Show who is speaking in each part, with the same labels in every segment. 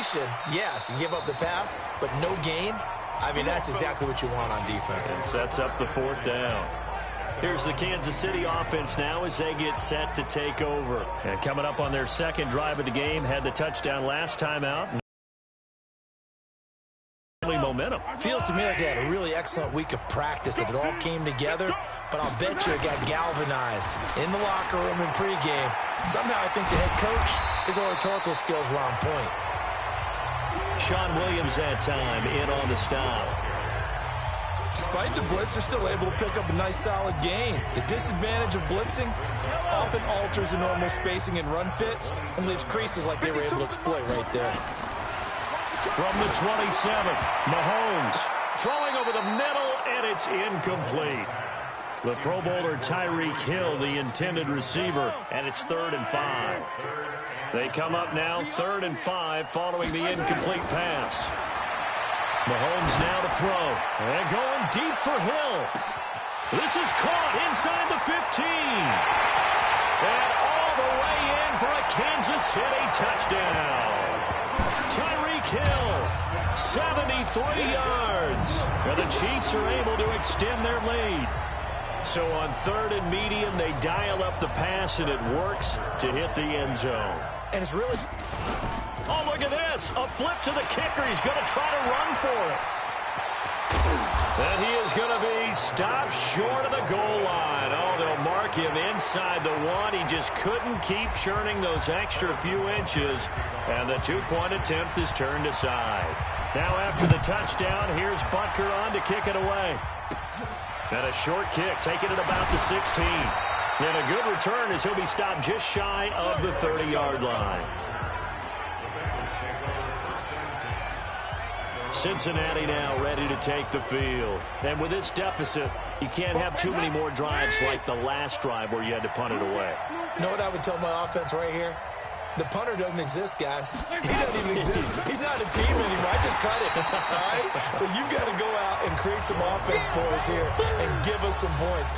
Speaker 1: completion, yes, you give up the pass, but no gain. I mean, that's exactly what you want on defense.
Speaker 2: And sets up the fourth down. Here's the Kansas City offense now as they get set to take over. And coming up on their second drive of the game, had the touchdown last time out. Momentum.
Speaker 1: Feels to me like they had a really excellent week of practice, that it all came together, but I'll bet you it got galvanized in the locker room in pregame. Somehow I think the head coach, his oratorical skills were on point.
Speaker 2: Sean Williams that time in on the stop.
Speaker 1: Despite the blitz, they're still able to pick up a nice solid gain. The disadvantage of blitzing often alters the normal spacing and run fits and leaves creases like they were able to exploit right there.
Speaker 2: From the 27, Mahomes throwing over the middle, and it's incomplete. The Pro Bowler Tyreek Hill, the intended receiver, and it's 3rd and 5. They come up now 3rd and 5 following the incomplete pass. Mahomes now to throw, and going deep for Hill. This is caught inside the 15. And all the way in for a Kansas City touchdown. Tyreek Hill, 73 yards. And the Chiefs are able to extend their lead. So on 3rd and medium, they dial up the pass, and it works to hit the end zone.
Speaker 1: And it's really...
Speaker 2: Oh, look at this. A flip to the kicker. He's going to try to run for it. And he is going to be stopped short of the goal line. Oh, they'll mark him inside the 1. He just couldn't keep churning those extra few inches. And the two-point attempt is turned aside. Now after the touchdown, here's Butker on to kick it away. And a short kick, taking it about the 16. And a good return as he'll be stopped just shy of the 30-yard line. Cincinnati now ready to take the field. And with this deficit, you can't have too many more drives like the last drive where you had to punt it away.
Speaker 1: You know what I would tell my offense right here? The punter doesn't exist, guys. He doesn't even exist. He's not a team anymore. I just cut it, all right? So you've got to go out and create some offense for us here and give us some points.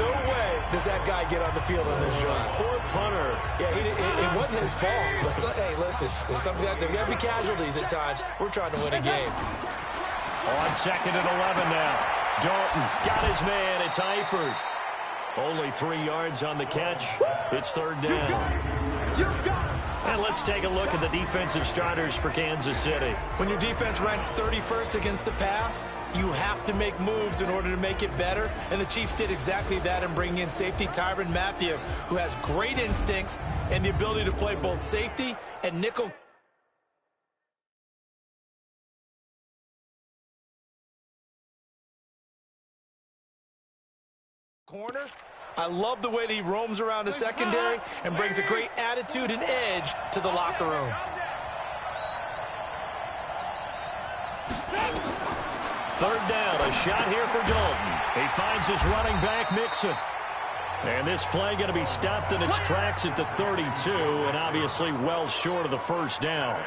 Speaker 1: No way does that guy get on the field on this drive.
Speaker 2: Poor punter.
Speaker 1: Yeah, it wasn't his fault. But hey, listen, there's got to be casualties at times. We're trying to win a game.
Speaker 2: On 2nd and 11 now. Dalton got his man. It's Eifert. Only 3 yards on the catch. It's 3rd down. And let's take a look at the defensive starters for Kansas City.
Speaker 1: When your defense ranks 31st against the pass, you have to make moves in order to make it better. And the Chiefs did exactly that in bringing in safety Tyrann Mathieu, who has great instincts and the ability to play both safety and nickel. Corner. I love the way that he roams around the secondary and brings a great attitude and edge to the locker room.
Speaker 2: Third down, a shot here for Dalton. He finds his running back, Mixon. And this play going to be stopped in its tracks at the 32, and obviously well short of the first down.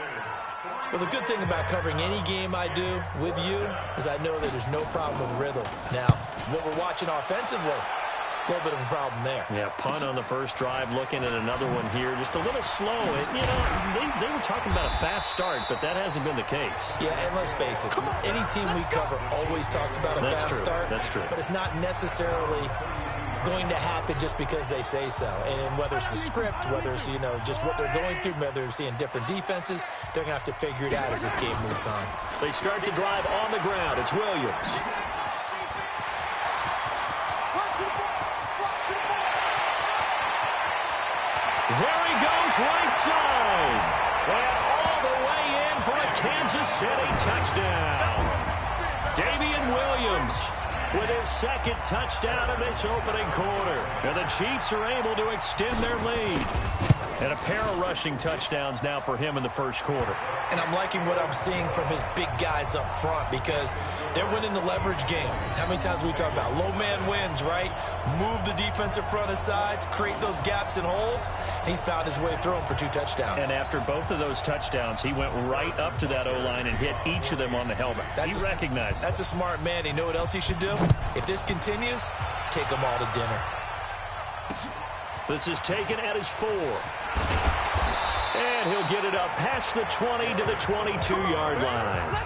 Speaker 1: Well, the good thing about covering any game I do with you is I know that there's no problem with rhythm. Now, what we're watching offensively, a little bit of a problem there.
Speaker 2: Yeah, punt on the first drive, looking at another one here. Just a little slow. You know, they were talking about a fast start, but that hasn't been the case.
Speaker 1: Yeah, and let's face it, any team we cover always talks about a fast start.
Speaker 2: That's true.
Speaker 1: But it's not necessarily going to happen just because they say so. And whether it's the script, whether it's, you know, just what they're going through, whether they're seeing different defenses, they're going to have to figure it out as this game moves on.
Speaker 2: They start the drive on the ground. It's Williams. There he goes, right side. And all the way in for a Kansas City touchdown. Damian Williams with his second touchdown in this opening quarter. And the Chiefs are able to extend their lead. And a pair of rushing touchdowns now for him in the first quarter.
Speaker 1: And I'm liking what I'm seeing from his big guys up front because they're winning the leverage game. How many times we talk about low man wins, right? Move the defensive front aside, create those gaps and holes. And he's found his way through them for 2 touchdowns.
Speaker 2: And after both of those touchdowns, he went right up to that O-line and hit each of them on the helmet. He recognized it.
Speaker 1: That's a smart man. You know what else he should do? If this continues, take them all to dinner.
Speaker 2: This is taken at his 4. And he'll get it up past the 20 to the 22-yard line.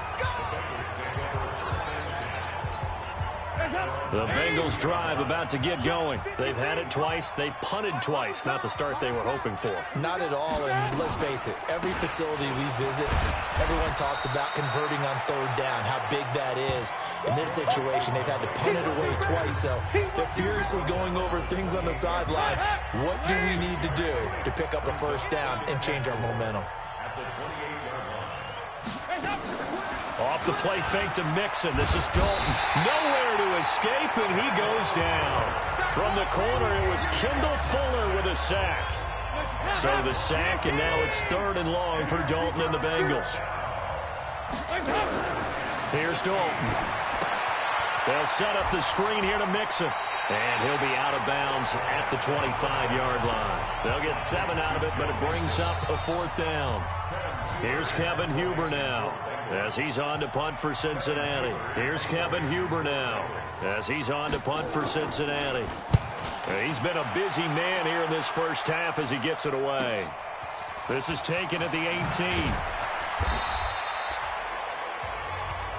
Speaker 2: The Bengals drive about to get going. They've had it twice. They've punted twice. Not the start they were hoping for.
Speaker 1: Not at all, and let's face it, every facility we visit, everyone talks about converting on third down, how big that is. In this situation, they've had to punt it away twice, so they're furiously going over things on the sidelines. What do we need to do to pick up a first down and change our momentum?
Speaker 2: Off the play fake to Mixon. This is Dalton. Nowhere to escape, and he goes down. From the corner, it was Kendall Fuller with a sack. So the sack, and now it's 3rd and long for Dalton and the Bengals. Here's Dalton. They'll set up the screen here to Mixon. And he'll be out of bounds at the 25-yard line. They'll get 7 out of it, but it brings up a 4th down. Here's Kevin Huber now, as he's on to punt for Cincinnati. Here's Kevin Huber now, as he's on to punt for Cincinnati. He's been a busy man here in this first half as he gets it away. This is taken at the 18.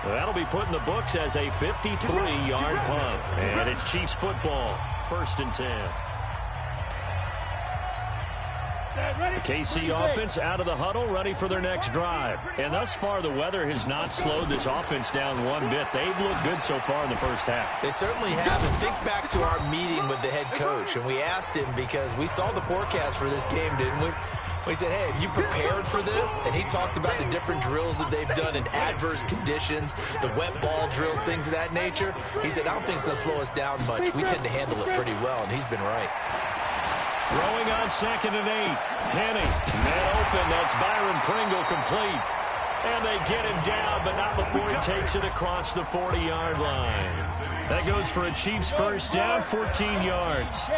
Speaker 2: That'll be put in the books as a 53-yard punt. And it's Chiefs football, 1st and 10. The KC offense out of the huddle, ready for their next drive. And thus far, the weather has not slowed this offense down one bit. They've looked good so far in the first half.
Speaker 1: They certainly have. And think back to our meeting with the head coach. And we asked him, because we saw the forecast for this game, didn't we? We said, hey, have you prepared for this? And he talked about the different drills that they've done in adverse conditions, the wet ball drills, things of that nature. He said, I don't think it's going to slow us down much. We tend to handle it pretty well, and he's been right.
Speaker 2: Throwing on 2nd and 8. Henny, man open. That's Byron Pringle complete. And they get him down, but not before he takes it across the 40-yard line. That goes for a Chiefs first down, 14 yards.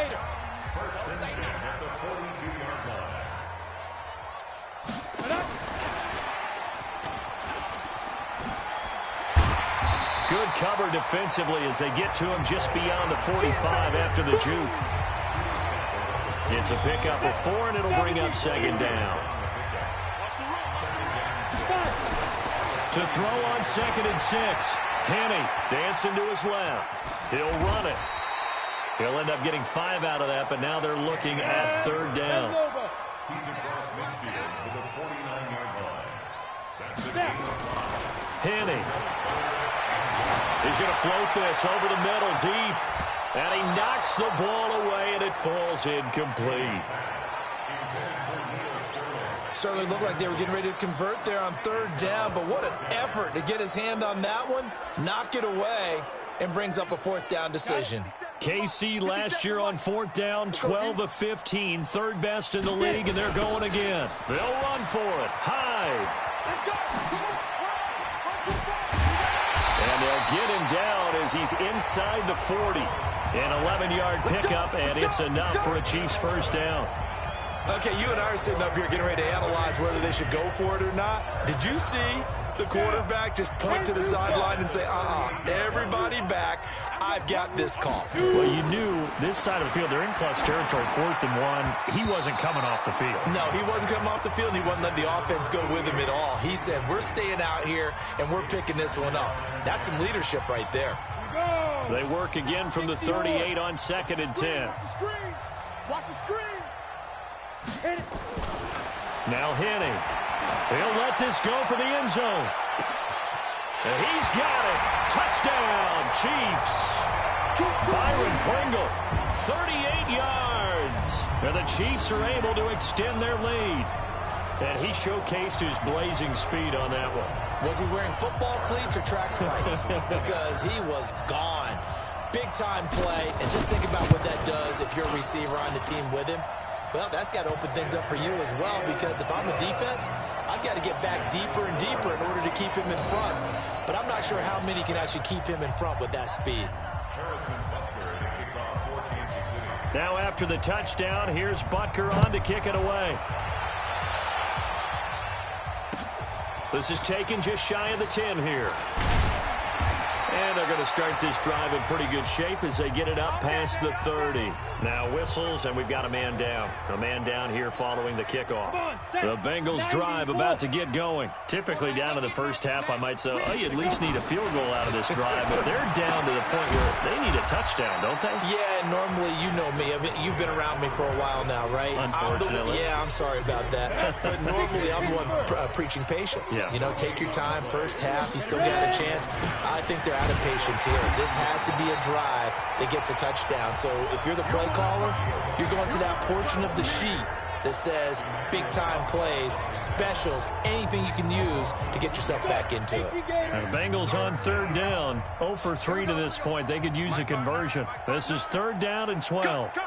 Speaker 2: Good cover defensively as they get to him just beyond the 45 after the juke. It's a pickup of 4, and it'll bring up 2nd down. To throw on 2nd and 6. Henny dancing to his left. He'll run it. He'll end up getting 5 out of that, but now they're looking at 3rd down. Henny. He's going to float this over the middle deep. And he knocks the ball away, and it falls incomplete.
Speaker 1: Certainly looked like they were getting ready to convert there on 3rd down, but what an effort to get his hand on that one, knock it away, and brings up a 4th down decision.
Speaker 2: KC last year on 4th down, 12 of 15, 3rd best in the league, and they're going again. They'll run for it. Hyde. And they'll get him down as he's inside the 40. An 11-yard pickup, and it's enough for a Chiefs first down.
Speaker 1: Okay, you and I are sitting up here getting ready to analyze whether they should go for it or not. Did you see the quarterback just point to the sideline and say, everybody back, I've got this call?
Speaker 2: Well, you knew this side of the field, they're in plus territory, 4th and 1. He wasn't coming off the field.
Speaker 1: No, he wasn't coming off the field, and he wasn't letting the offense go with him at all. He said, we're staying out here, and we're picking this one up. That's some leadership right there.
Speaker 2: They work again from the 38 on 2nd and 10.
Speaker 3: Watch the screen.
Speaker 2: Now Henny. He'll let this go for the end zone. And he's got it. Touchdown, Chiefs. Byron Pringle, 38 yards. And the Chiefs are able to extend their lead. And he showcased his blazing speed on that one.
Speaker 1: Was he wearing football cleats or track spikes? Because he was gone. Big-time play. And just think about what that does if you're a receiver on the team with him. Well, that's got to open things up for you as well, because if I'm a defense, I've got to get back deeper and deeper in order to keep him in front. But I'm not sure how many can actually keep him in front with that speed.
Speaker 2: Now after the touchdown, here's Butker on to kick it away. This is taken just shy of the 10 here. And they're going to start this drive in pretty good shape as they get it up past the 30. Now whistles, and we've got a man down. A man down here following the kickoff. The Bengals drive about to get going. Typically down in the first half, I might say, oh, you at least need a field goal out of this drive. But they're down to the point where they need a touchdown, don't they?
Speaker 1: Yeah, normally, you know me. I mean, you've been around me for a while now, right?
Speaker 2: Unfortunately.
Speaker 1: I'm sorry about that. But normally, I'm the one preaching patience.
Speaker 2: Yeah.
Speaker 1: You know, take your time. First half, you still got a chance. I think they're out of patience here. This has to be a drive that gets a touchdown. So if you're the play caller, you're going to that portion of the sheet that says big-time plays, specials, anything you can use to get yourself back into it.
Speaker 2: And the Bengals on third down. 0 for 3 to this point. They could use a conversion. This is third down and 12. A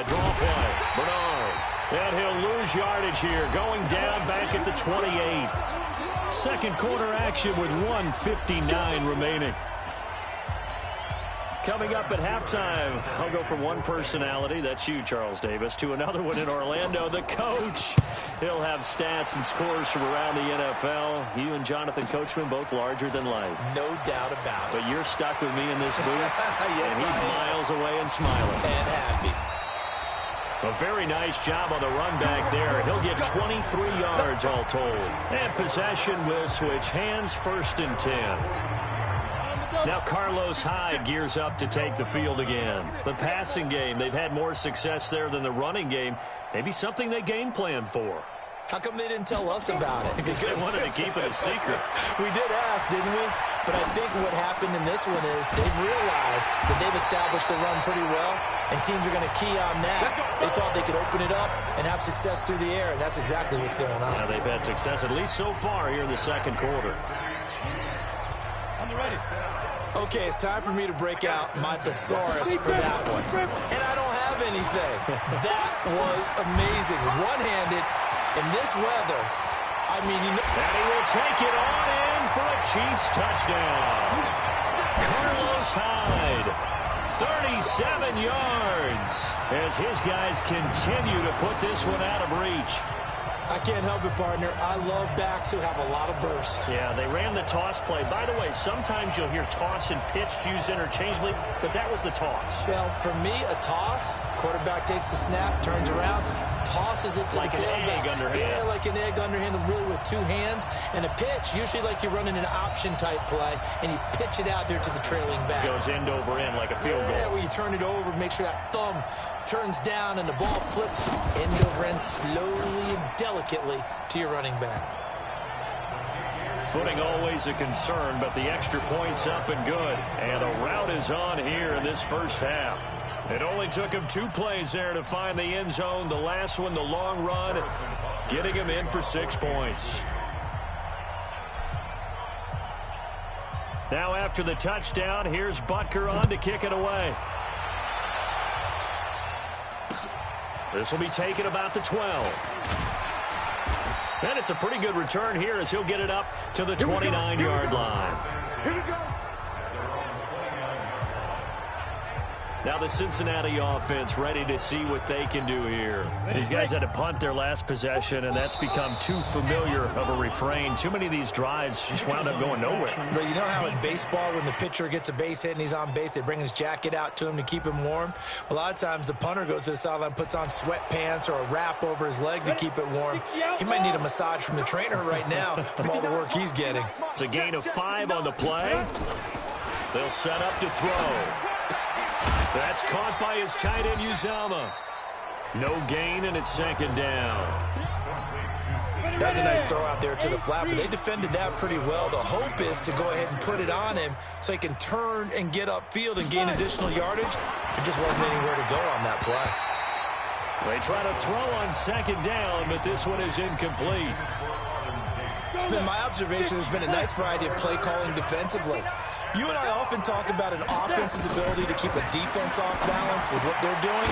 Speaker 2: draw play. Bernard. And he'll lose yardage here. Going down back at the 28. Second quarter action with 1:59 remaining. Coming up at halftime, I'll go from one personality, that's you, Charles Davis, to another one in Orlando, the coach. He'll have stats and scores from around the NFL. You and Jonathan Coachman, both larger than life.
Speaker 1: No doubt about it.
Speaker 2: But you're stuck with me in this booth,
Speaker 1: yes,
Speaker 2: and he's miles away and smiling.
Speaker 1: And happy.
Speaker 2: A very nice job on the run back there. He'll get 23 yards all told. And possession will switch hands, 1st and 10. Now Carlos Hyde gears up to take the field again. The passing game, they've had more success there than the running game. Maybe something they game plan for.
Speaker 1: How come they didn't tell us about it?
Speaker 2: Because they wanted to keep it a secret.
Speaker 1: We did ask, didn't we? But I think what happened in this one is they've realized that they've established the run pretty well, and teams are going to key on that. They thought they could open it up and have success through the air, and that's exactly what's going on.
Speaker 2: Yeah, they've had success, at least so far, here in the second quarter.
Speaker 3: On the ready.
Speaker 1: Okay, it's time for me to break out my thesaurus for that one. And I don't have anything. That was amazing. One-handed in this weather. I mean, you know.
Speaker 2: And he will take it on in for a Chiefs touchdown. Carlos Hyde, 37 yards, as his guys continue to put this one out of reach.
Speaker 1: I can't help it, partner. I love backs who have a lot of burst.
Speaker 2: Yeah, they ran the toss play. By the way, sometimes you'll hear toss and pitch used interchangeably, but that was the toss.
Speaker 1: Well, for me, a toss, quarterback takes the snap, turns around, tosses it to
Speaker 2: like
Speaker 1: the tailback.
Speaker 2: Like an egg underhand.
Speaker 1: Yeah, like an egg underhand, really with two hands. And a pitch, usually like you're running an option-type play, and you pitch it out there to the trailing back.
Speaker 2: Goes end over end like a field goal.
Speaker 1: Yeah, where you turn it over, make sure that thumb turns down, and the ball flips end over end slowly and delicately to your running back.
Speaker 2: Footing always a concern, but the extra point's up and good. And a rout is on here in this first half. It only took him 2 plays there to find the end zone. The last one, the long run, getting him in for 6 points. Now after the touchdown, here's Butker on to kick it away. This will be taken about the 12. And it's a pretty good return here as he'll get it up to the 29-yard line.
Speaker 3: Here we go.
Speaker 2: Now the Cincinnati offense ready to see what they can do here. These guys had to punt their last possession, and that's become too familiar of a refrain. Too many of these drives just wound up going nowhere.
Speaker 1: But you know how in baseball, when the pitcher gets a base hit and he's on base, they bring his jacket out to him to keep him warm? A lot of times the punter goes to the sideline, puts on sweatpants or a wrap over his leg to keep it warm. He might need a massage from the trainer right now from all the work he's getting.
Speaker 2: It's a gain of 5 on the play. They'll set up to throw. That's caught by his tight end, Uzama. No gain, and it's second down.
Speaker 1: That was a nice throw out there to the flat, but they defended that pretty well. The hope is to go ahead and put it on him so he can turn and get upfield and gain additional yardage. There just wasn't anywhere to go on that play.
Speaker 2: They try to throw on second down, but this one is incomplete.
Speaker 1: It's been my observation there's been a nice variety of play calling defensively. You and I often talk about an offense's ability to keep a defense off balance with what they're doing.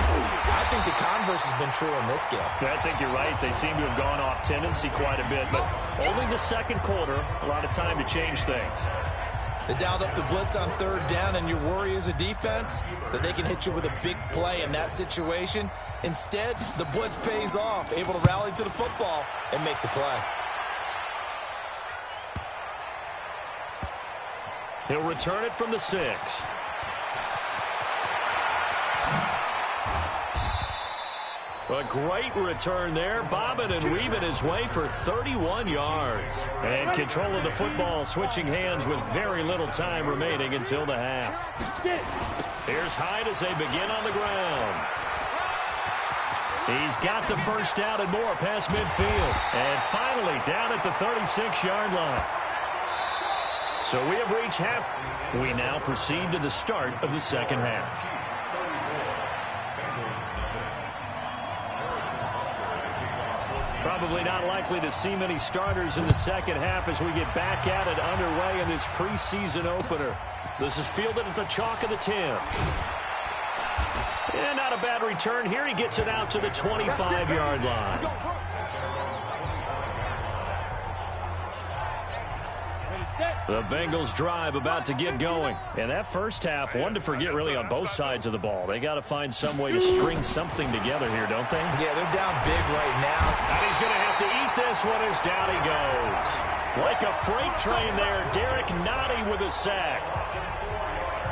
Speaker 1: I think the converse has been true in this game.
Speaker 2: I think you're right. They seem to have gone off tendency quite a bit, but only the second quarter, a lot of time to change things.
Speaker 1: They dialed up the blitz on third down, and your worry as a defense that they can hit you with a big play in that situation. Instead, the blitz pays off, able to rally to the football and make the play.
Speaker 2: He'll return it from the 6. A great return there, bobbing and weaving his way for 31 yards. And control of the football switching hands with very little time remaining until the half. Here's Hyde as they begin on the ground. He's got the first down and more past midfield. And finally down at the 36-yard line. So we have reached half. We now proceed to the start of the second half. Probably not likely to see many starters in the second half as we get back at it underway in this preseason opener. This is fielded at the chalk of the 10. And not a bad return here. He gets it out to the 25-yard line. The Bengals drive about to get going. And that first half, one to forget really on both sides of the ball. They got to find some way to string something together here, don't they?
Speaker 1: Yeah, they're down big right now.
Speaker 2: And he's going to have to eat this one as down he goes. Like a freight train there, Derek Nottie with a sack.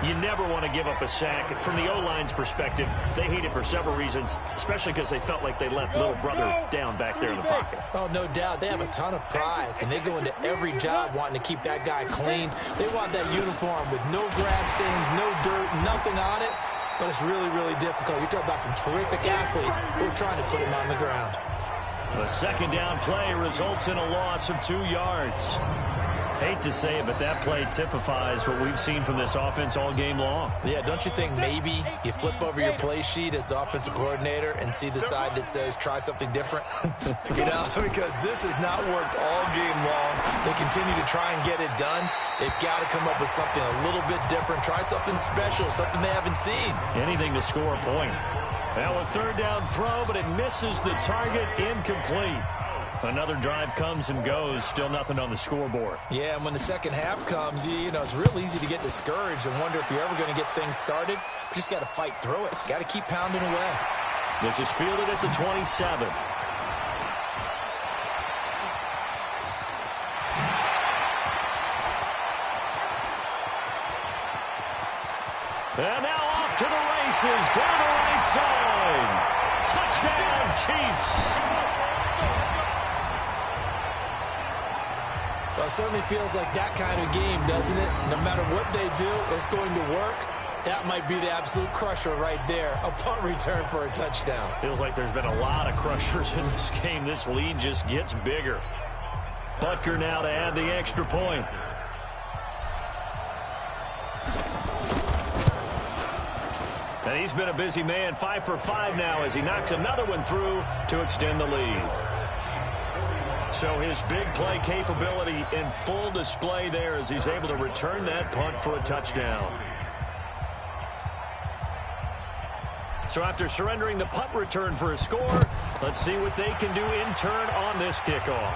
Speaker 2: You never want to give up a sack. From the O-line's perspective, they hate it for several reasons, especially because they felt like they let little brother down back there in the pocket.
Speaker 1: Oh, no doubt. They have a ton of pride, and they go into every job wanting to keep that guy clean. They want that uniform with no grass stains, no dirt, nothing on it, but it's really, really difficult. You're talking about some terrific athletes who are trying to put him on the ground.
Speaker 2: The second down play results in a loss of 2 yards. Hate to say it, but that play typifies what we've seen from this offense all game long.
Speaker 1: Yeah, don't you think maybe you flip over your play sheet as the offensive coordinator and see the side that says try something different? You know, because this has not worked all game long. They continue to try and get it done. They've got to come up with something a little bit different. Try something special, something they haven't seen.
Speaker 2: Anything to score a point. Now a third down throw, but it misses the target, incomplete. Another drive comes and goes, still nothing on the scoreboard.
Speaker 1: Yeah, and when the second half comes, you know, it's real easy to get discouraged and wonder if you're ever going to get things started. You just got to fight through it. Got to keep pounding away.
Speaker 2: This is fielded at the 27. And now off to the races, down the right side. Touchdown, Chiefs.
Speaker 1: Well, it certainly feels like that kind of game, doesn't it? No matter what they do, it's going to work. That might be the absolute crusher right there. A punt return for a touchdown.
Speaker 2: Feels like there's been a lot of crushers in this game. This lead just gets bigger. Butker now to add the extra point. And he's been a busy man, 5 for 5 now as he knocks another one through to extend the lead. So his big play capability in full display there as he's able to return that punt for a touchdown. So after surrendering the punt return for a score, let's see what they can do in turn on this kickoff.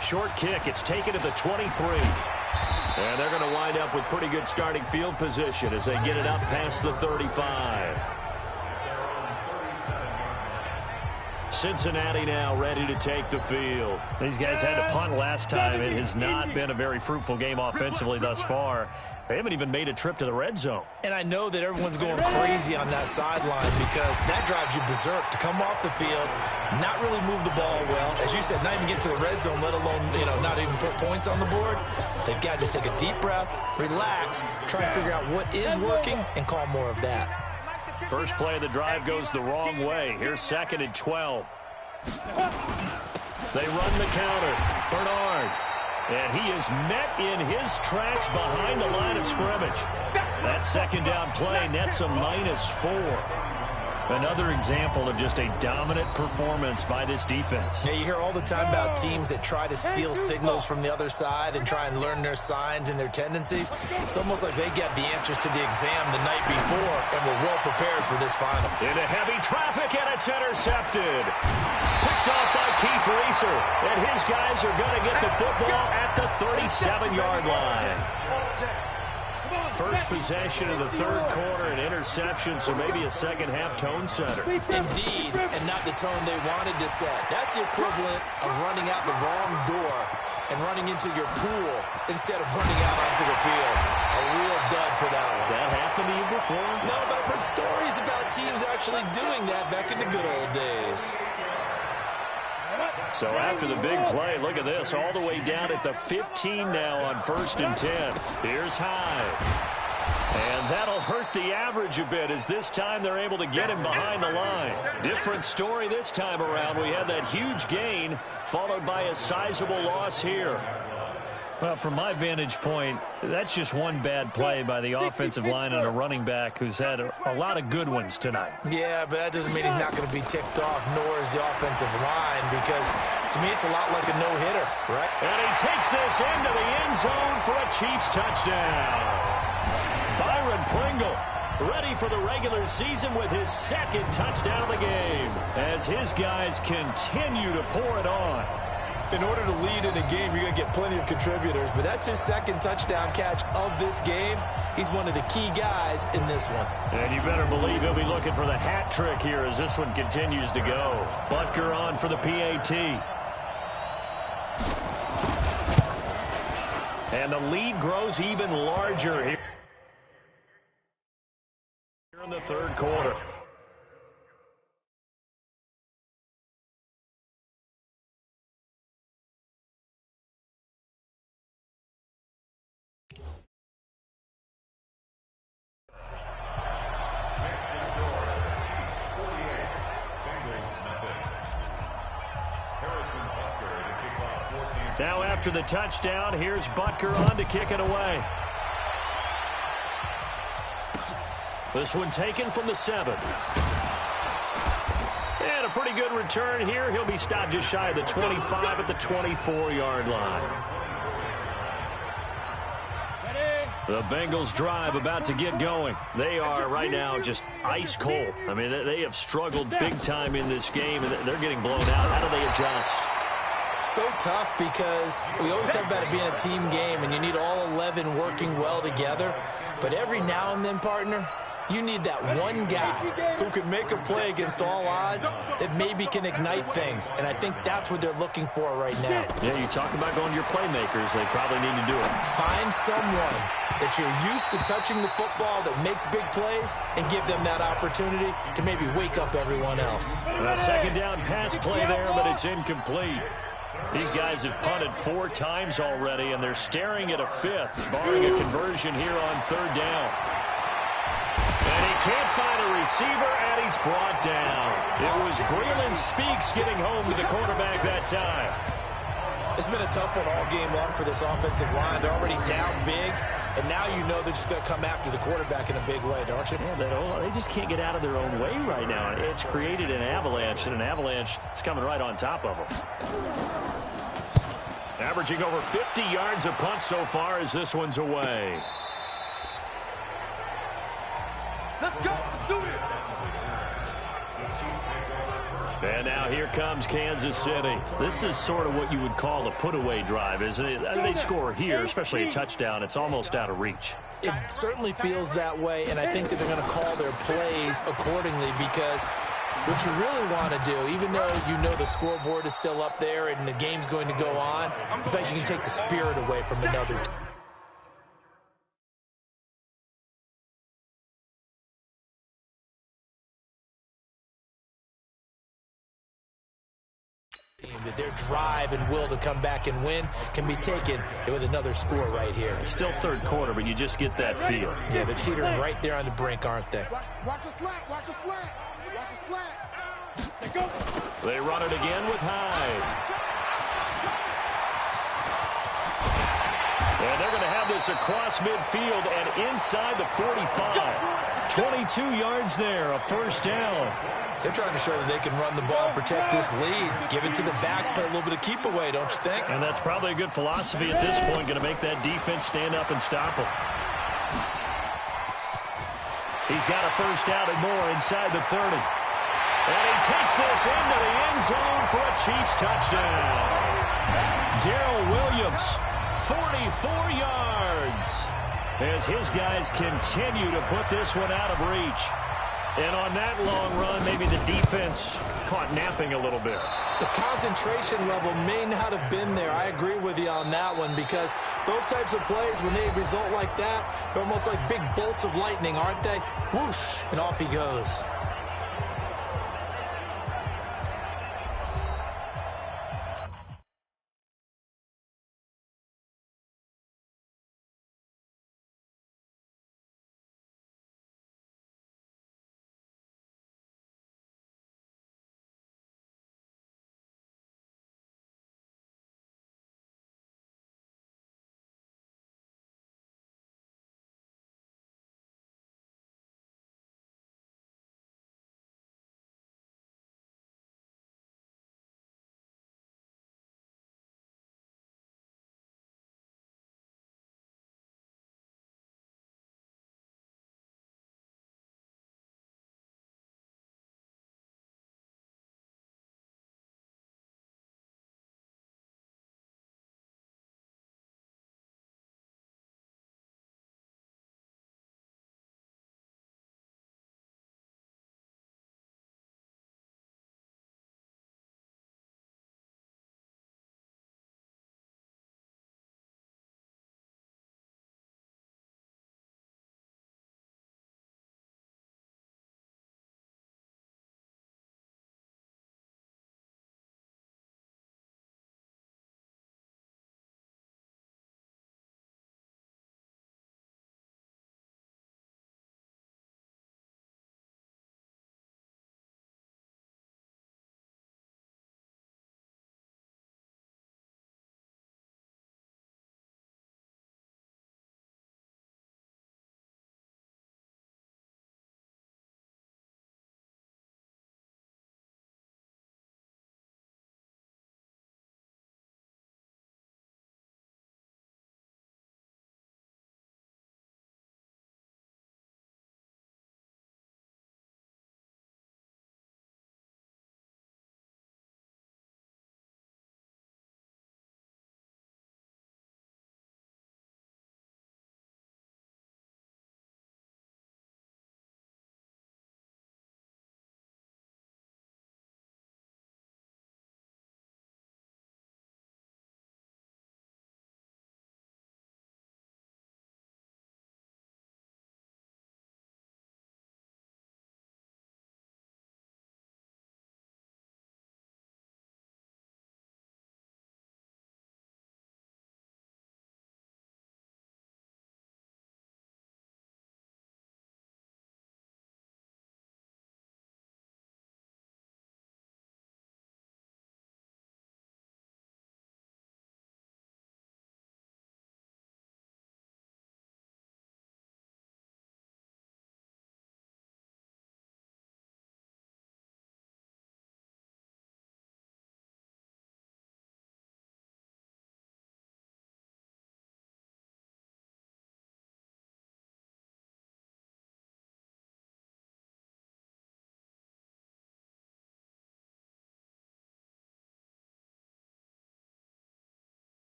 Speaker 2: Short kick, it's taken at the 23. And they're going to wind up with pretty good starting field position as they get it up past the 35. Cincinnati now ready to take the field. These guys had to punt last time. It has not been a very fruitful game offensively thus far. They haven't even made a trip to the red zone.
Speaker 1: And I know that everyone's going crazy on that sideline because that drives you berserk to come off the field, not really move the ball well. As you said, not even get to the red zone, let alone, you know, not even put points on the board. They've got to just take a deep breath, relax, try and figure out what is working and call more of that.
Speaker 2: First play of the drive goes the wrong way. Here's 2nd and 12. They run the counter. Bernard. And he is met in his tracks behind the line of scrimmage. That second down play nets a -4. Another example of just a dominant performance by this defense.
Speaker 1: Yeah, you hear all the time about teams that try to steal signals from the other side and try and learn their signs and their tendencies. It's almost like they get the answers to the exam the night before and were well prepared for this final.
Speaker 2: Into heavy traffic, and it's intercepted. Picked off by Keith Reeser, and his guys are going to get the football at the 37-yard line. First possession of the third quarter, an interception, so maybe a second-half tone setter.
Speaker 1: Indeed, and not the tone they wanted to set. That's the equivalent of running out the wrong door and and running into your pool instead of running out onto the field. A real dud for that one.
Speaker 2: Has that happened to you before?
Speaker 1: No, but I've heard stories about teams actually doing that back in the good old days.
Speaker 2: So after the big play, look at this, all the way down at the 15 now on 1st and 10. Here's Hyde. And that'll hurt the average a bit as this time they're able to get him behind the line. Different story this time around. We had that huge gain followed by a sizable loss here.
Speaker 4: Well, from my vantage point, that's just one bad play by the offensive line and a running back who's had a lot of good ones tonight.
Speaker 1: Yeah, but that doesn't mean he's not going to be ticked off, nor is the offensive line, because to me it's a lot like a no-hitter, right?
Speaker 2: And he takes this into the end zone for a Chiefs touchdown. Byron Pringle ready for the regular season with his second touchdown of the game as his guys continue to pour it on.
Speaker 1: In order to lead in a game, you're going to get plenty of contributors, but that's his second touchdown catch of this game. He's one of the key guys in this one.
Speaker 2: And you better believe he'll be looking for the hat trick here as this one continues to go. Butker on for the PAT. And the lead grows even larger here in the third quarter. Now after the touchdown, here's Butker on to kick it away. This one taken from the 7. And a pretty good return here. He'll be stopped just shy of the 25 at the 24-yard line. The Bengals drive about to get going. They are right now just ice cold. I mean, they have struggled big time in this game, and they're getting blown out. How do they adjust?
Speaker 1: So tough because we always talk about it being a team game, and you need all 11 working well together. But every now and then, partner, you need that one guy who can make a play against all odds that maybe can ignite things. And I think that's what they're looking for right now.
Speaker 2: Yeah, you talk about going to your playmakers. They probably need to do it.
Speaker 1: Find someone that you're used to touching the football that makes big plays and give them that opportunity to maybe wake up everyone else.
Speaker 2: A second down pass play there, but it's incomplete. These guys have punted 4 times already, and they're staring at a 5th, barring a conversion here on 3rd down. And he can't find a receiver, and he's brought down. It was Breland Speaks getting home to the quarterback that time.
Speaker 1: It's been a tough one all game long for this offensive line. They're already down big, and now you know they're just going to come after the quarterback in a big way, don't you?
Speaker 2: Yeah, they just can't get out of their own way right now. It's created an avalanche, and an avalanche is coming right on top of them. Averaging over 50 yards a punt so far as this one's away.
Speaker 3: Let's go. Do it.
Speaker 2: And now here comes Kansas City. This is sort of what you would call a put-away drive, isn't it? They score here, especially a touchdown. It's almost out of reach.
Speaker 1: It certainly feels that way, and I think that they're going to call their plays accordingly because what you really want to do, even though you know the scoreboard is still up there and the game's going to go on, I think you can take the spirit away from another team. That their drive and will to come back and win can be taken with another score right here.
Speaker 2: It's still third quarter, but you just get that feel.
Speaker 1: Yeah, they're teetering right there on the brink, aren't they?
Speaker 3: Watch a slant. Watch a slant. Watch a slant.
Speaker 2: They run it again with Hyde. And they're going to have this across midfield and inside the 45. 22 yards there, a first down.
Speaker 1: They're trying to show that they can run the ball and protect this lead. Give it to the backs, play a little bit of keep away, don't you think?
Speaker 2: And that's probably a good philosophy at this point, going to make that defense stand up and stop them. He's got a first down and more inside the 30. And he takes this into the end zone for a Chiefs touchdown. Darrell Williams, 44 yards, as his guys continue to put this one out of reach. And on that long run, maybe the defense caught napping a little bit.
Speaker 1: The concentration level may not have been there. I agree with you on that one, because those types of plays, when they result like that, they're almost like big bolts of lightning, aren't they? Whoosh, and off he goes.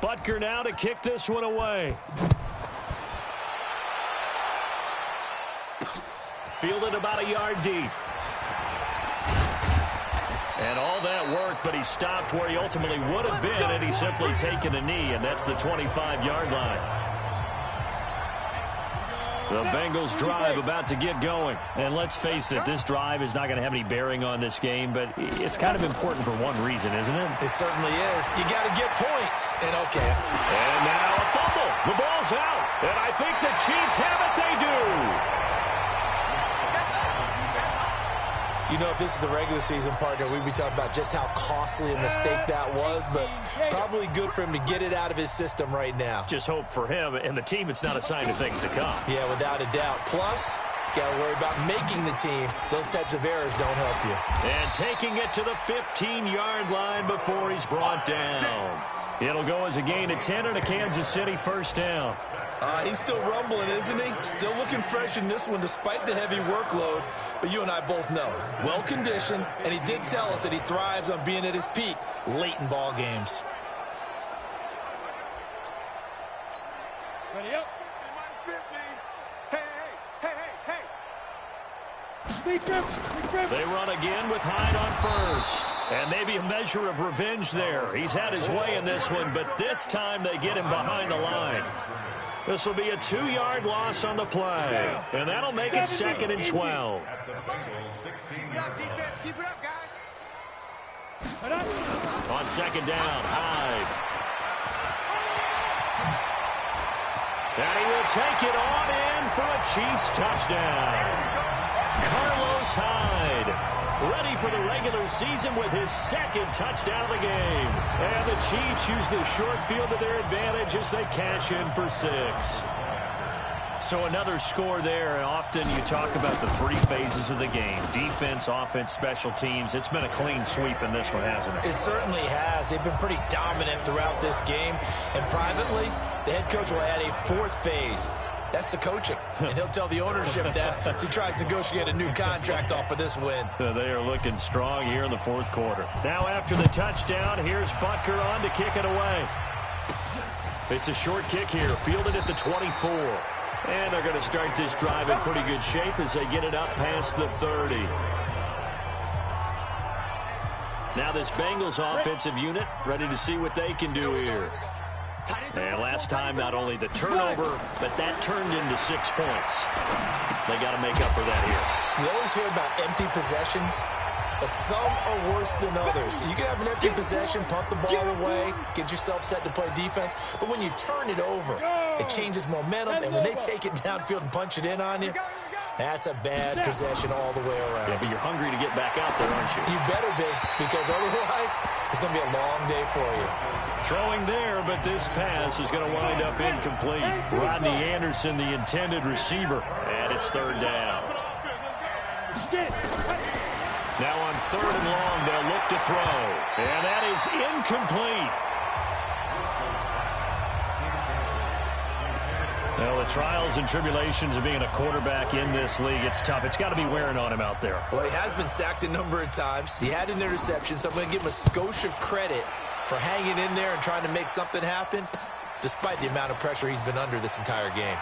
Speaker 2: Butker now to kick this one away. Fielded about a yard deep. And all that work, but he stopped where he ultimately would have been had he simply taken a knee, and that's the 25-yard line. The Bengals drive about to get going. And let's face it, this drive is not going to have any bearing on this game, but it's kind of important for one reason, isn't it?
Speaker 1: It certainly is. You got to get points. And okay.
Speaker 2: And now a fumble. The ball's out. And I think the Chiefs have it. They do.
Speaker 1: You know, if this is the regular season, partner, we'd be talking about just how costly a mistake that was, but probably good for him to get it out of his system right now.
Speaker 2: Just hope for him and the team it's not a sign of things to come.
Speaker 1: Yeah, without a doubt. Plus, got to worry about making the team. Those types of errors don't help you.
Speaker 2: And taking it to the 15-yard line before he's brought down. It'll go as a gain of 10 and a Kansas City first down.
Speaker 1: He's still rumbling, isn't he? Still looking fresh in this one despite the heavy workload. But you and I both know, well-conditioned, and he did tell us that he thrives on being at his peak late in ball games.
Speaker 3: Ready up. Hey.
Speaker 2: They run again with Hyde on first. And maybe a measure of revenge there. He's had his way in this one, but this time they get him behind the line. This will be a 2-yard loss on the play. And that'll make it 2nd and 12.
Speaker 3: Keep it up, defense. Keep it up, guys.
Speaker 2: On 2nd down, Hyde. And he will take it on in for a Chiefs touchdown. Carlos Hyde, ready for the regular season with his 2nd touchdown of the game. And the Chiefs use the short field to their advantage as they cash in for 6.
Speaker 4: So another score there, and often you talk about the 3 phases of the game. Defense, offense, special teams. It's been a clean sweep in this one, hasn't it?
Speaker 1: It certainly has. They've been pretty dominant throughout this game. And privately, the head coach will add a 4th phase. That's the coaching. And he'll tell the ownership that as he tries to negotiate a new contract off of this win.
Speaker 4: They are looking strong here in the 4th quarter.
Speaker 2: Now after the touchdown, here's Butker on to kick it away. It's a short kick here, fielded at the 24. And they're going to start this drive in pretty good shape as they get it up past the 30. Now this Bengals offensive unit ready to see what they can do here. And last time, not only the turnover, but that turned into 6 points. They got to make up for that here.
Speaker 1: You always hear about empty possessions, but some are worse than others. You can have an empty possession, pump the ball away, get yourself set to play defense, but when you turn it over, it changes momentum, and when they take it downfield and punch it in on you, that's a bad possession all the way around.
Speaker 2: Yeah, but you're hungry to get back out there, aren't you?
Speaker 1: You better be, because otherwise, it's going to be a long day for you.
Speaker 2: Throwing there, but this pass is going to wind up incomplete. Rodney Anderson, the intended receiver, and it's 3rd down. Now on 3rd and long, they'll look to throw, and that is incomplete.
Speaker 4: Well, the trials and tribulations of being a quarterback in this league, it's tough. It's got to be wearing on him out there.
Speaker 1: Well, he has been sacked a number of times. He had an interception, so I'm going to give him a skosh of credit for hanging in there and trying to make something happen, despite the amount of pressure he's been under this entire game.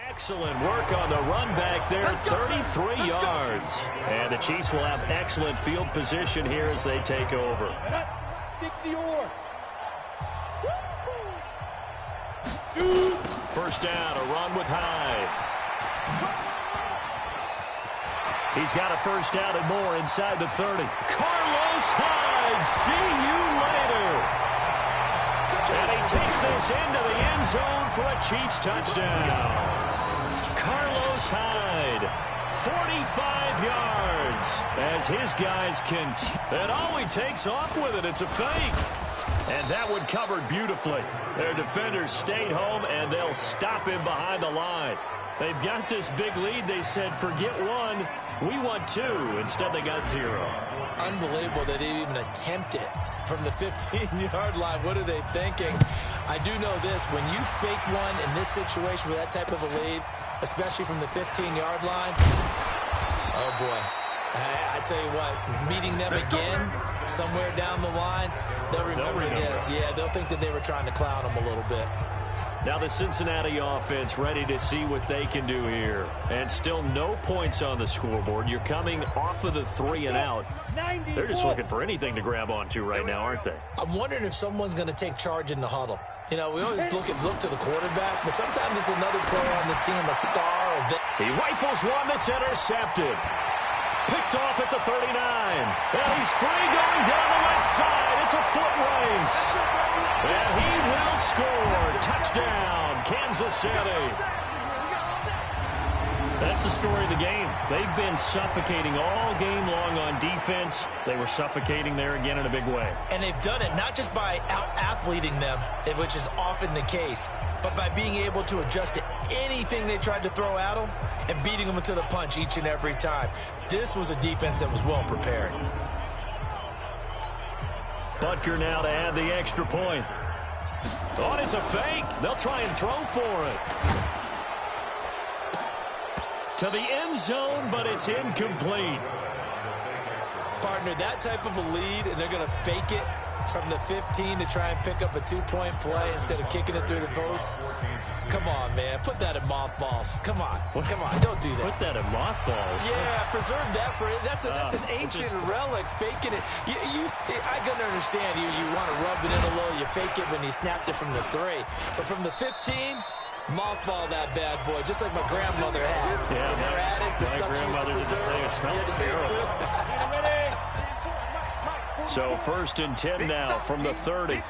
Speaker 2: Excellent work on the run back there, 33 yards. And the Chiefs will have excellent field position here as they take over.
Speaker 3: 60 or.
Speaker 2: First down, a run with Hyde. He's got a first down and more inside the 30. Carlos Hyde, see you later. And he takes this into the end zone for a Chiefs touchdown. Carlos Hyde, 45 yards, as his guys can. And all he takes off with it, it's a fake. And that one covered beautifully. Their defenders stayed home, and they'll stop him behind the line. They've got this big lead. They said, forget 1, we want 2. Instead, they got 0.
Speaker 1: Unbelievable that they didn't even attempt it from the 15-yard line. What are they thinking? I do know this. When you fake one in this situation with that type of a lead, especially from the 15-yard line, oh, boy. I tell you what, meeting them again somewhere down the line, they'll remember this. Yeah, they'll think that they were trying to clown them a little bit.
Speaker 2: Now the Cincinnati offense ready to see what they can do here. And still no points on the scoreboard. You're coming off of the 3 and out. They're just looking for anything to grab onto right now, aren't they?
Speaker 1: I'm wondering if someone's going to take charge in the huddle. You know, we always look to the quarterback, but sometimes it's another player on the team, a star.
Speaker 2: He rifles one that's intercepted. Picked off at the 39. And he's free going down the left side. It's a foot race. And he will score. Touchdown, Kansas City. That's the story of the game. They've been suffocating all game long on defense. They were suffocating there again in a big way.
Speaker 1: And they've done it not just by out-athleting them, which is often the case, but by being able to adjust to anything they tried to throw at them and beating them to the punch each and every time. This was a defense that was well prepared.
Speaker 2: Butker now to add the extra point. Oh, it's a fake. They'll try and throw for it. To the end zone, but it's incomplete.
Speaker 1: Partner, that type of a lead, and they're going to fake it from the 15 to try and pick up a 2-point play instead of kicking it through the post. Come on, man. Put that in mothballs. Come on. Come on. Don't do that.
Speaker 2: Put that in mothballs.
Speaker 1: Yeah, preserve that for it. That's an ancient relic. Faking it. I can understand you want to rub it in a little. You fake it when you snapped it from the 3. But from the 15, mothball that bad boy, just like my grandmother had.
Speaker 2: Yeah,
Speaker 1: in her attic, the stuff she used to preserve.
Speaker 2: It smells terrible. So 1st and 10 now from the 30.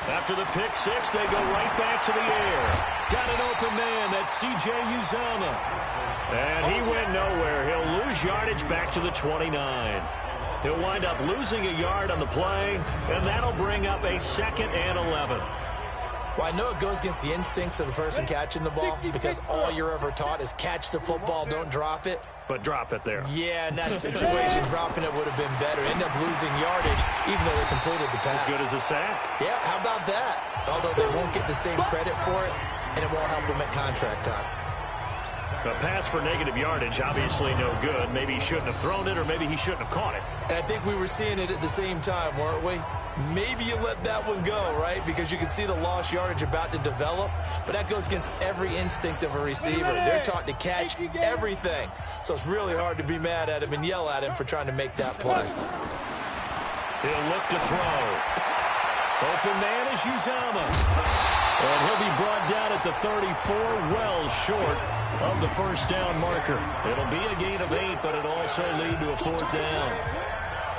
Speaker 2: After the pick 6, they go right back to the air. Got an open man. That's C.J. Uzomah. And he went nowhere. He'll lose yardage back to the 29. He'll wind up losing a yard on the play, and that'll bring up a 2nd and 11.
Speaker 1: Well, I know it goes against the instincts of the person catching the ball because all you're ever taught is catch the football, don't drop it.
Speaker 2: But drop it there.
Speaker 1: Yeah, in that situation, dropping it would have been better. End up losing yardage, even though they completed the pass.
Speaker 2: As good as a sack.
Speaker 1: Yeah, how about that? Although they won't get the same credit for it, and it won't help them at contract time.
Speaker 2: A pass for negative yardage, obviously no good. Maybe he shouldn't have thrown it, or maybe he shouldn't have caught it.
Speaker 1: And I think we were seeing it at the same time, weren't we? Maybe you let that one go, right? Because you can see the lost yardage about to develop. But that goes against every instinct of a receiver. They're taught to catch everything. So it's really hard to be mad at him and yell at him for trying to make that play.
Speaker 2: He'll look to throw. Open man is Uzomah. And he'll be brought down at the 34, well short of the first down marker. It'll be a gain of 8, but it'll also lead to a 4th down.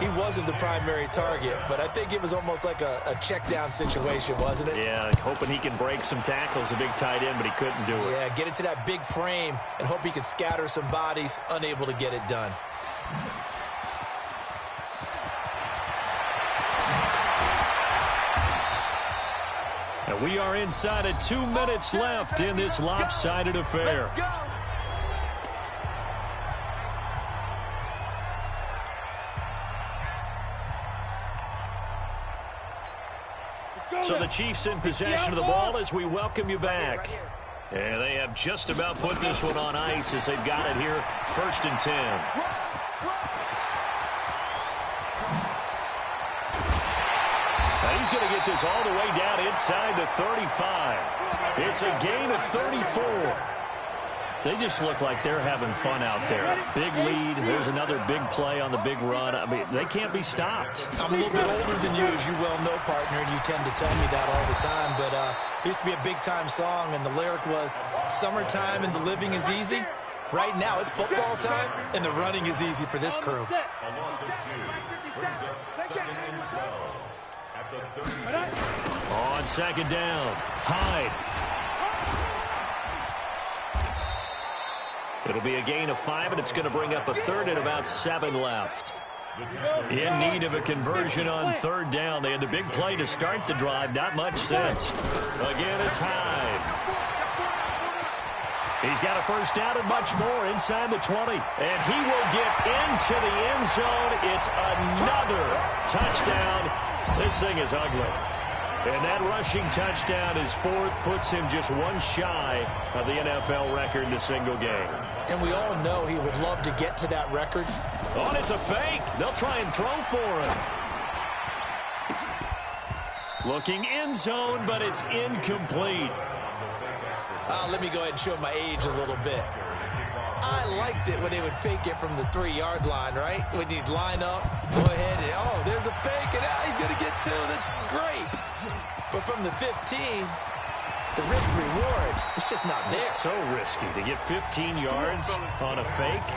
Speaker 1: He wasn't the primary target, but I think it was almost like a check down situation, wasn't it?
Speaker 2: Yeah, hoping he can break some tackles, a big tight end, but he couldn't do it.
Speaker 1: Yeah, get it to that big frame and hope he can scatter some bodies, unable to get it done.
Speaker 2: And we are inside of 2 minutes left in this lopsided affair. So the Chiefs in possession of the ball as we welcome you back. And they have just about put this one on ice as they've got it here, 1st and 10. Now he's going to get this all the way down inside the 35. It's a gain of 34. They just look like they're having fun out there. Big lead. There's another big play on the big run. I mean, they can't be stopped.
Speaker 1: I'm a little bit older than you, as you well know, partner, and you tend to tell me that all the time. But it used to be a big-time song, and the lyric was, summertime and the living is easy. Right now, it's football time, and the running is easy for this crew.
Speaker 2: On 2nd down, Hyde. It'll be a gain of 5, and it's going to bring up a 3rd and about 7 left. In need of a conversion on 3rd down. They had the big play to start the drive. Not much sense. Again, it's Hyde. He's got a 1st down and much more inside the 20. And he will get into the end zone. It's another touchdown. This thing is ugly. And that rushing touchdown is 4th, puts him just 1 shy of the NFL record in a single game.
Speaker 1: And we all know he would love to get to that record.
Speaker 2: Oh, and it's a fake. They'll try and throw for him. Looking end zone, but it's incomplete.
Speaker 1: Let me go ahead and show my age a little bit. I liked it when they would fake it from the 3-yard line, right? When you'd line up, go ahead, and, oh, there's a fake, and he's going to get 2. That's great. But from the 15, the risk-reward, it's just not there.
Speaker 4: It's so risky to get 15 yards on a fake.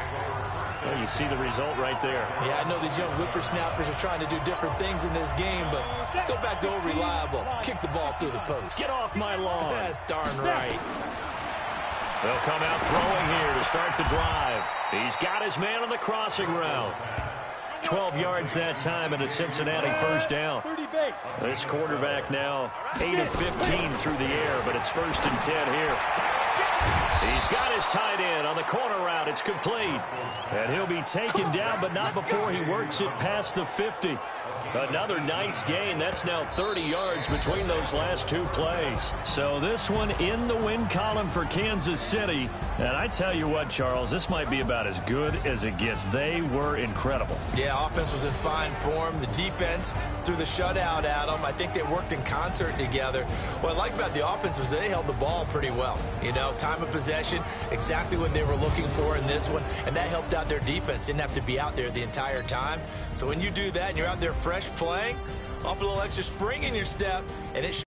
Speaker 4: Well, you see the result right there.
Speaker 1: Yeah, I know these young whippersnappers are trying to do different things in this game, but let's go back to old reliable. Kick the ball through the post.
Speaker 4: Get off my lawn.
Speaker 1: That's darn right.
Speaker 4: They'll come out throwing here to start the drive. He's got his man on the crossing route. 12 yards that time and a Cincinnati first down. This quarterback now 8 of 15 through the air, but it's 1st and 10 here. He's got his tight end on the corner route. It's complete. And he'll be taken down, but not before he works it past the 50. Another nice gain. That's now 30 yards between those last 2 plays. So this one in the win column for Kansas City. And I tell you what, Charles, this might be about as good as it gets. They were incredible.
Speaker 1: Yeah, offense was in fine form. The defense threw the shutout at them. I think they worked in concert together. What I like about the offense was they held the ball pretty well. You know, time of possession, exactly what they were looking for in this one. And that helped out their defense. Didn't have to be out there the entire time. So when you do that and you're out there fresh playing, off a little extra spring in your step, and it